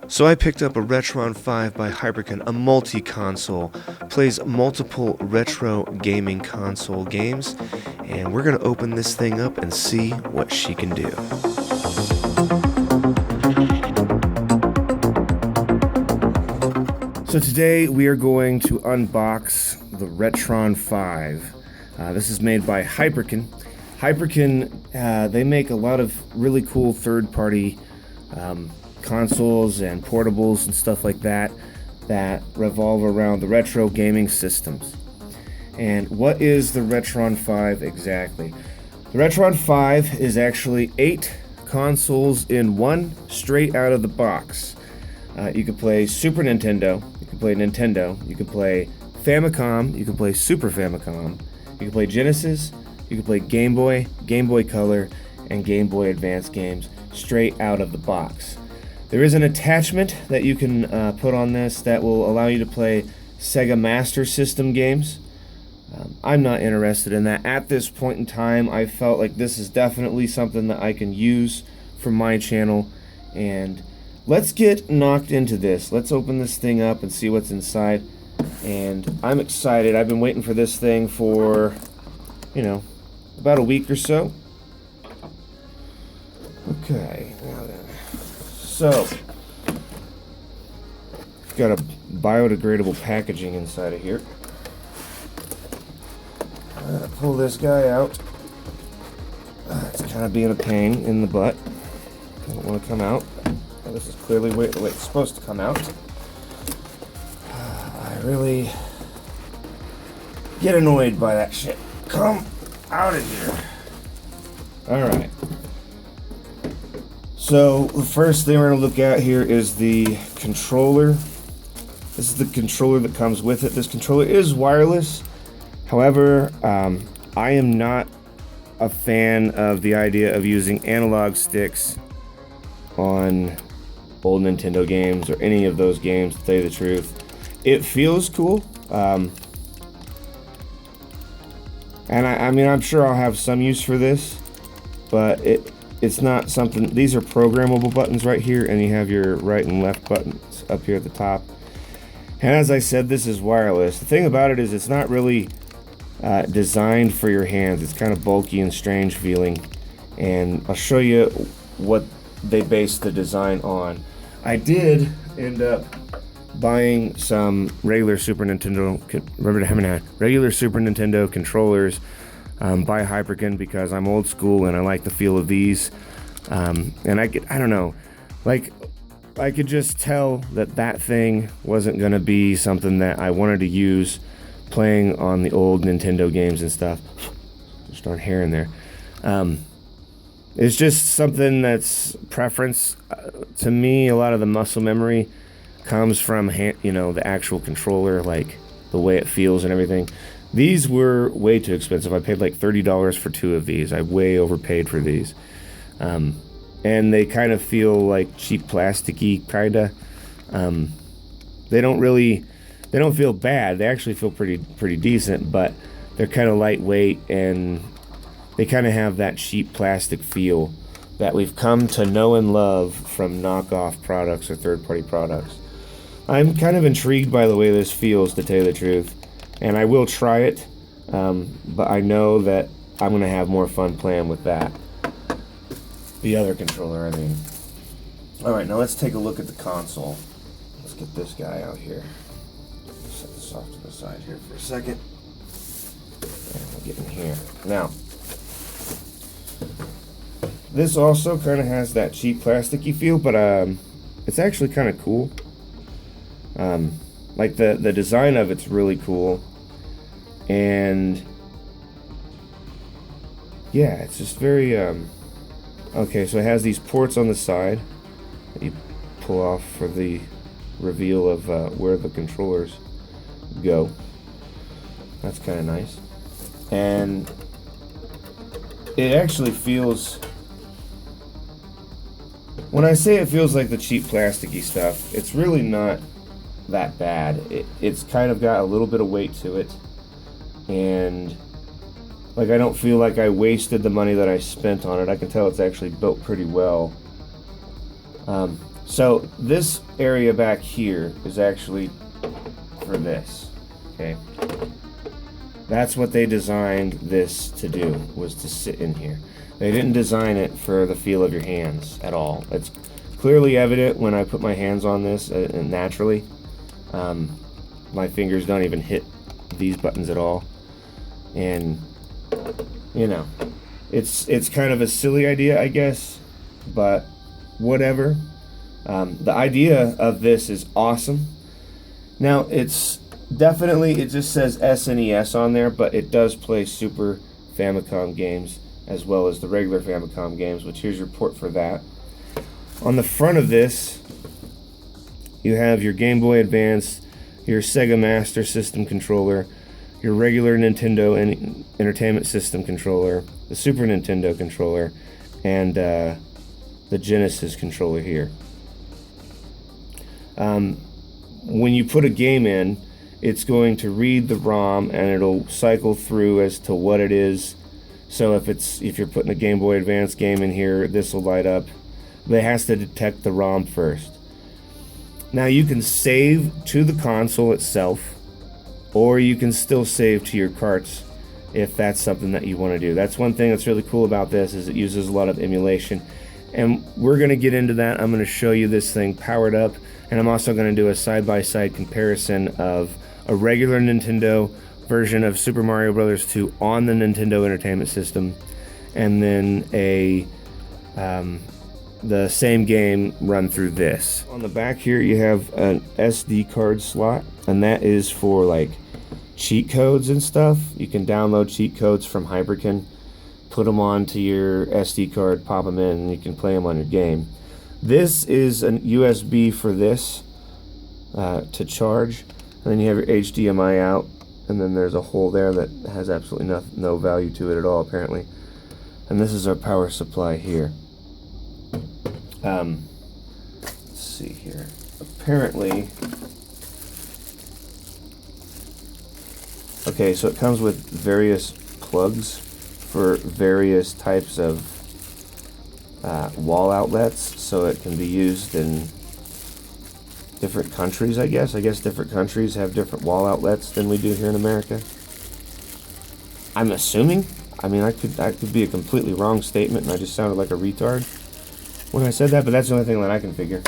So I picked up a Retron 5 by Hyperkin, a multi-console, plays multiple retro gaming console games, and we're going to open this thing up and see what she can do. So today we are going to unbox the Retron 5. This is made by Hyperkin. Hyperkin, they make a lot of really cool third-party consoles and portables and stuff like that that revolve around the retro gaming systems. And what is the Retron 5 exactly? The Retron 5 is actually 8 consoles in one, straight out of the box. You can play Super Nintendo, you can play Nintendo, you can play Famicom, you can play Super Famicom, you can play Genesis, you can play Game Boy, Game Boy Color, and Game Boy Advance games straight out of the box. There is an attachment that you can put on this that will allow you to play Sega Master System games. I'm not interested in that. At this point in time, I felt like this is definitely something that I can use for my channel. And let's get knocked into this. Let's open this thing up and see what's inside. And I'm excited. I've been waiting for this thing for, about a week or so. Okay, now then. So, got a biodegradable packaging inside of here. Pull this guy out. It's kind of being a pain in the butt. Doesn't want to come out. This is clearly the way it's supposed to come out. I really get annoyed by that shit. Come out of here. Alright. So, the first thing we're going to look at here is the controller. This is the controller that comes with it. This controller is wireless. However, I am not a fan of the idea of using analog sticks on old Nintendo games or any of those games, to tell you the truth. It feels cool. And I mean, I'm sure I'll have some use for this, but it's not something. These are programmable buttons right here, and you have your right and left buttons up here at the top. And as I said, this is wireless. The thing about it is it's not really designed for your hands. It's kind of bulky and strange feeling, and I'll show you what they based the design on. I did end up buying some regular Super Nintendo controllers by Hyperkin because I'm old school and I like the feel of these. And I don't know, like I could just tell that thing wasn't gonna be something that I wanted to use playing on the old Nintendo games and stuff. Just darn hair in there. It's just something that's preference. To me, a lot of the muscle memory comes from the actual controller, like the way it feels and everything. These were way too expensive. I paid like $30 for 2 of these. I way overpaid for these. And they kind of feel like cheap plasticky, kinda. They don't feel bad. They actually feel pretty decent, but they're kind of lightweight and they kind of have that cheap plastic feel that we've come to know and love from knockoff products or third-party products. I'm kind of intrigued by the way this feels, to tell you the truth, and I will try it, but I know that I'm going to have more fun playing with that. The other controller, I mean. Alright, now let's take a look at the console. Let's get this guy out here. Set this off to the side here for a second. And we'll get in here. Now, this also kind of has that cheap plasticky feel, but it's actually kind of cool. Like the design of it's really cool, and yeah, it's just very okay. So it has these ports on the side that you pull off for the reveal of where the controllers go. That's kind of nice, and it actually feels. When I say it feels like the cheap plasticky stuff, it's really not that bad. It's kind of got a little bit of weight to it, and like I don't feel like I wasted the money that I spent on it. I can tell it's actually built pretty well. So this area back here is actually for this, okay? That's what they designed this to do, was to sit in here. They didn't design it for the feel of your hands at all. It's clearly evident when I put my hands on this naturally. My fingers don't even hit these buttons at all. And, you know, it's kind of a silly idea, I guess, but whatever. The idea of this is awesome. Now, it's definitely, it just says SNES on there, but it does play Super Famicom games as well as the regular Famicom games, which here's your port for that. On the front of this, you have your Game Boy Advance, your Sega Master System controller, your regular Nintendo Entertainment System controller, the Super Nintendo controller, and the Genesis controller here. When you put a game in, it's going to read the ROM and it'll cycle through as to what it is. So if you're putting a Game Boy Advance game in here, this will light up. But it has to detect the ROM first. Now you can save to the console itself, or you can still save to your carts if that's something that you want to do. That's one thing that's really cool about this, is it uses a lot of emulation. And we're going to get into that. I'm going to show you this thing powered up, and I'm also going to do a side-by-side comparison of a regular Nintendo version of Super Mario Bros. 2 on the Nintendo Entertainment System, and then the same game run through this. On the back here you have an SD card slot, and that is for like cheat codes and stuff. You can download cheat codes from Hyperkin, put them onto your SD card, pop them in, and you can play them on your game. This is an USB for this to charge, and then you have your HDMI out, and then there's a hole there that has absolutely no value to it at all, apparently. And this is our power supply here. Let's see here. Apparently, okay, so it comes with various plugs for various types of wall outlets, so it can be used in different countries, I guess. I guess different countries have different wall outlets than we do here in America. I'm assuming. I mean, I could be a completely wrong statement, and I just sounded like a retard when I said that, but that's the only thing that I can figure.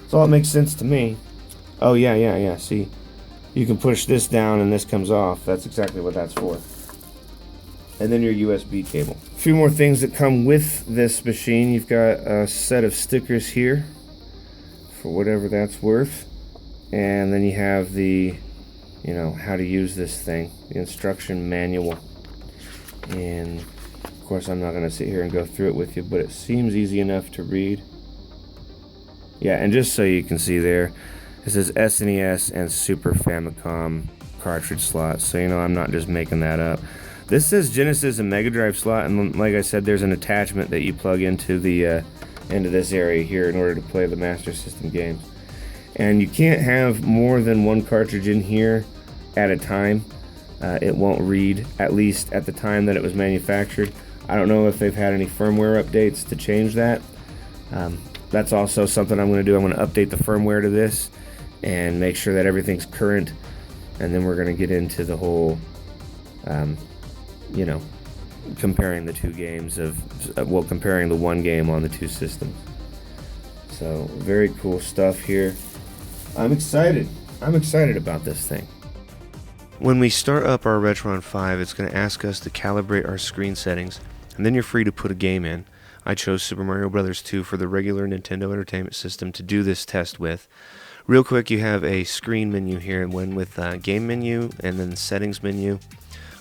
So it makes sense to me. Oh, yeah. See, you can push this down and this comes off. That's exactly what that's for. And then your USB cable. A few more things that come with this machine. You've got a set of stickers here for whatever that's worth. And then you have the, how to use this thing, the instruction manual. And of course, I'm not going to sit here and go through it with you, but it seems easy enough to read. Yeah, and just so you can see there, it says SNES and Super Famicom cartridge slots, so I'm not just making that up. This says Genesis and Mega Drive slot, and like I said, there's an attachment that you plug into the into this area here in order to play the Master System games. And you can't have more than one cartridge in here at a time. It won't read, at least at the time that it was manufactured. I don't know if they've had any firmware updates to change that. That's also something I'm going to do. I'm going to update the firmware to this and make sure that everything's current, and then we're going to get into the whole comparing the two games comparing the one game on the two systems. So very cool stuff here. I'm excited about this thing. When we start up our Retron 5, it's going to ask us to calibrate our screen settings, and then you're free to put a game in. I chose Super Mario Bros. 2 for the regular Nintendo Entertainment System to do this test with. Real quick, you have a screen menu here, and one with game menu and then the settings menu.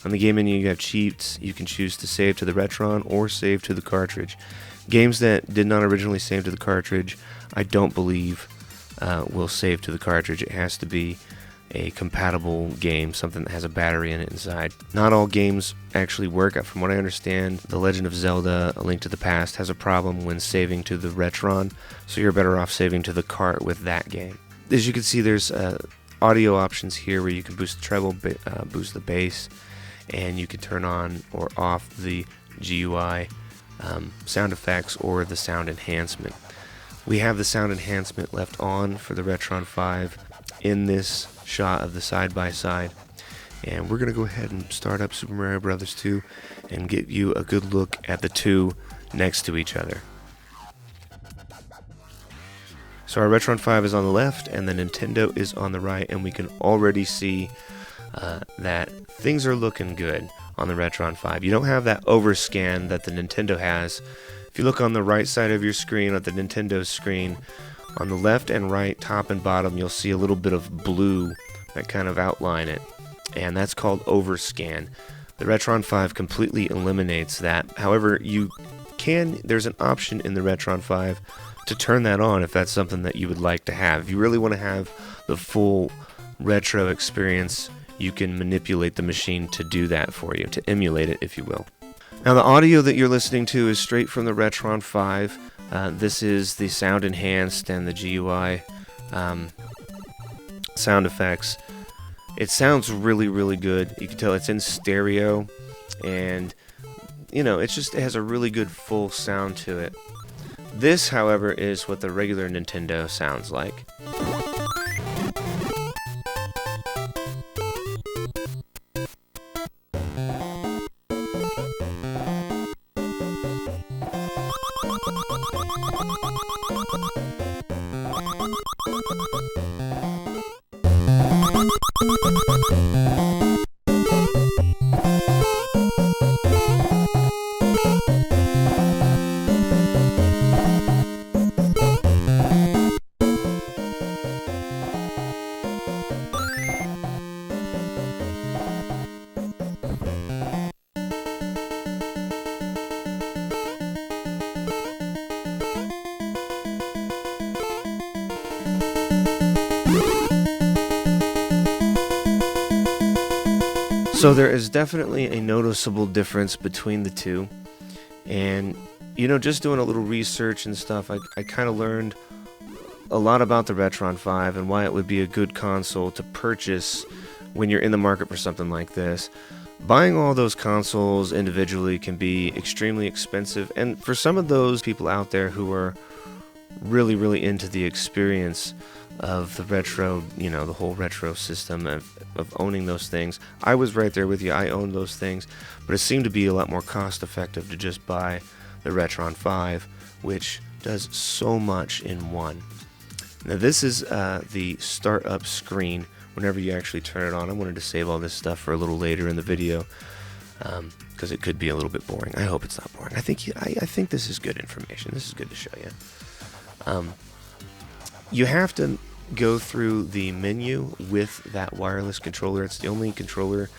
On the game menu, you have cheats. You can choose to save to the Retron or save to the cartridge. Games that did not originally save to the cartridge, I don't believe will save to the cartridge. It has to be a compatible game, something that has a battery in it inside. Not all games actually work. From what I understand, The Legend of Zelda: A Link to the Past has a problem when saving to the Retron, so you're better off saving to the cart with that game. As you can see, there's audio options here where you can boost the treble, boost the bass, and you can turn on or off the GUI sound effects or the sound enhancement. We have the sound enhancement left on for the Retron 5 in this shot of the side-by-side. And we're going to go ahead and start up Super Mario Bros. 2 and get you a good look at the two next to each other. So our Retron 5 is on the left and the Nintendo is on the right, and we can already see that things are looking good on the Retron 5. You don't have that overscan that the Nintendo has. If you look on the right side of your screen, at the Nintendo screen, on the left and right, top and bottom, you'll see a little bit of blue that kind of outline it, and that's called overscan. The Retron 5 completely eliminates that. However, there's an option in the Retron 5 to turn that on if that's something that you would like to have. If you really want to have the full retro experience, you can manipulate the machine to do that for you, to emulate it, if you will. Now, the audio that you're listening to is straight from the Retron 5. This is the sound enhanced and the GUI sound effects. It sounds really, really good. You can tell it's in stereo, and it has a really good full sound to it. This, however, is what the regular Nintendo sounds like. So there is definitely a noticeable difference between the two, and just doing a little research and stuff, I kind of learned a lot about the Retron 5 and why it would be a good console to purchase when you're in the market for something like this. Buying all those consoles individually can be extremely expensive, and for some of those people out there who are really, really into the experience of the retro, the whole retro system of owning those things. I was right there with you. I owned those things, but it seemed to be a lot more cost effective to just buy the Retron 5, which does so much in one. Now this is the startup screen whenever you actually turn it on. I wanted to save all this stuff for a little later in the video because it could be a little bit boring. I hope it's not boring. I think this is good information. This is good to show you. You have to go through the menu with that wireless controller. It's the only controller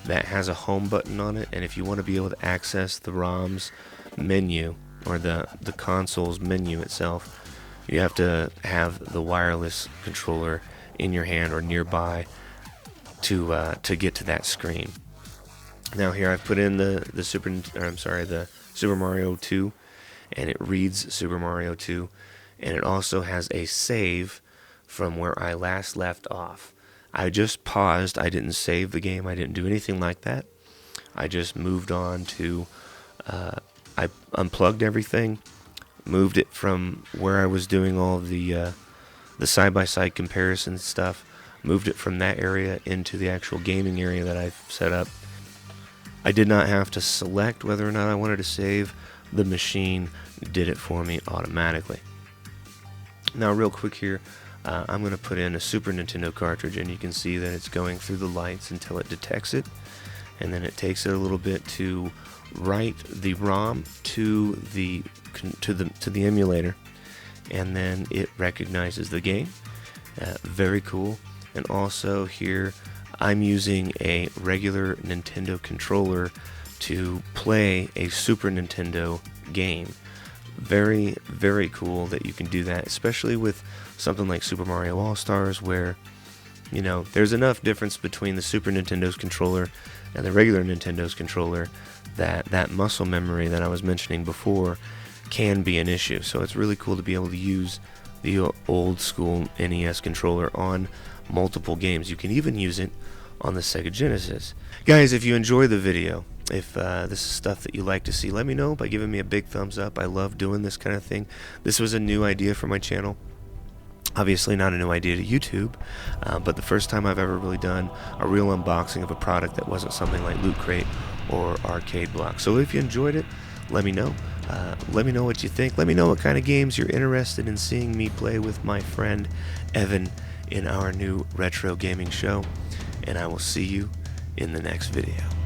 that has a home button on it, and if you want to be able to access the ROM's menu or the console's menu itself, you have to have the wireless controller in your hand or nearby to get to that screen. Now here I've put in the Super Mario 2, and it reads Super Mario 2. And it also has a save from where I last left off. I just paused. I didn't save the game. I didn't do anything like that. I just moved on to, I unplugged everything, moved it from where I was doing all of the side-by-side comparison stuff, moved it from that area into the actual gaming area that I've set up. I did not have to select whether or not I wanted to save. The machine did it for me automatically. Now real quick here, I'm going to put in a Super Nintendo cartridge, and you can see that it's going through the lights until it detects it, and then it takes it a little bit to write the ROM to the emulator, and then it recognizes the game. Very cool. And also here I'm using a regular Nintendo controller to play a Super Nintendo game. Very, very cool that you can do that, especially with something like Super Mario All-Stars, where there's enough difference between the Super Nintendo's controller and the regular Nintendo's controller that muscle memory that I was mentioning before can be an issue. So it's really cool to be able to use the old school NES controller on multiple games. You can even use it on the Sega Genesis. Guys, if you enjoy the video, If this is stuff that you like to see, let me know by giving me a big thumbs up. I love doing this kind of thing. This was a new idea for my channel. Obviously not a new idea to YouTube, but the first time I've ever really done a real unboxing of a product that wasn't something like Loot Crate or Arcade Block. So if you enjoyed it, let me know. Let me know what you think. Let me know what kind of games you're interested in seeing me play with my friend Evan in our new retro gaming show. And I will see you in the next video.